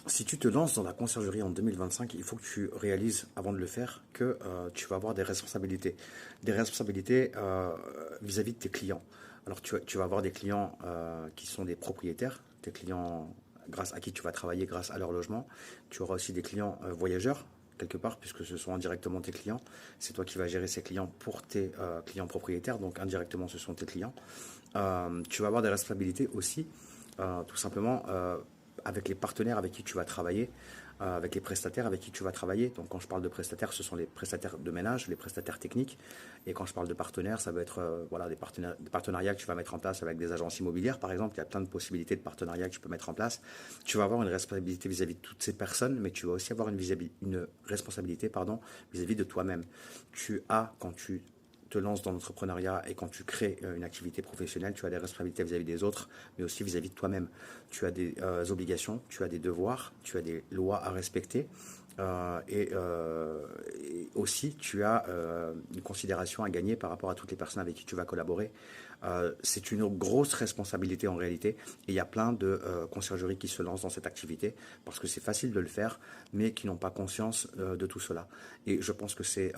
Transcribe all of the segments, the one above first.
Si tu te lances dans la conciergerie en 2025, il faut que tu réalises, avant de le faire, que tu vas avoir des responsabilités. Des responsabilités vis-à-vis de tes clients. Alors, tu vas avoir des clients qui sont des propriétaires, des clients grâce à qui tu vas travailler grâce à leur logement. Tu auras aussi des clients voyageurs, quelque part, puisque ce sont indirectement tes clients. C'est toi qui vas gérer ces clients pour tes clients propriétaires, donc indirectement, ce sont tes clients. Tu vas avoir des responsabilités aussi, tout simplement avec les partenaires avec qui tu vas travailler, avec les prestataires avec qui tu vas travailler. Donc quand je parle de prestataires, ce sont les prestataires de ménage, les prestataires techniques. Et quand je parle de partenaires, ça va être voilà, des partenariats que tu vas mettre en place avec des agences immobilières, par exemple. Il y a plein de possibilités de partenariats que tu peux mettre en place. Tu vas avoir une responsabilité vis-à-vis de toutes ces personnes, mais tu vas aussi avoir une responsabilité pardon, vis-à-vis de toi-même. Tu as, quand tu te lances dans l'entrepreneuriat et quand tu crées une activité professionnelle, tu as des responsabilités vis-à-vis des autres, mais aussi vis-à-vis de toi-même. Tu as des obligations, tu as des devoirs, tu as des lois à respecter. Et aussi, tu as une considération à gagner par rapport à toutes les personnes avec qui tu vas collaborer. C'est une grosse responsabilité en réalité. Et il y a plein de conciergeries qui se lancent dans cette activité parce que c'est facile de le faire, mais qui n'ont pas conscience de tout cela. Et je pense que c'est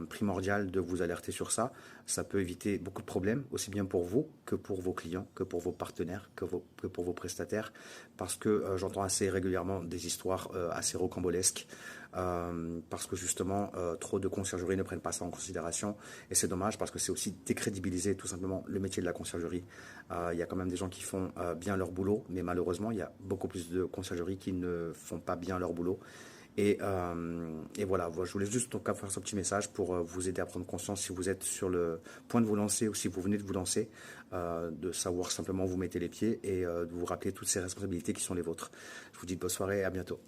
primordial de vous alerter sur ça. Ça peut éviter beaucoup de problèmes, aussi bien pour vous que pour vos clients, que pour vos partenaires, que pour vos prestataires, parce que j'entends assez régulièrement des histoires assez rocambolesques, parce que justement, trop de conciergeries ne prennent pas ça en considération, et c'est dommage parce que c'est aussi décrédibiliser tout simplement le métier de la conciergerie. Il y a quand même des gens qui font bien leur boulot, mais malheureusement, il y a beaucoup plus de conciergeries qui ne font pas bien leur boulot. Et voilà, je voulais juste donc faire ce petit message pour vous aider à prendre conscience si vous êtes sur le point de vous lancer ou si vous venez de vous lancer, de savoir simplement où vous mettez les pieds et de vous rappeler toutes ces responsabilités qui sont les vôtres. Je vous dis bonne soirée et à bientôt.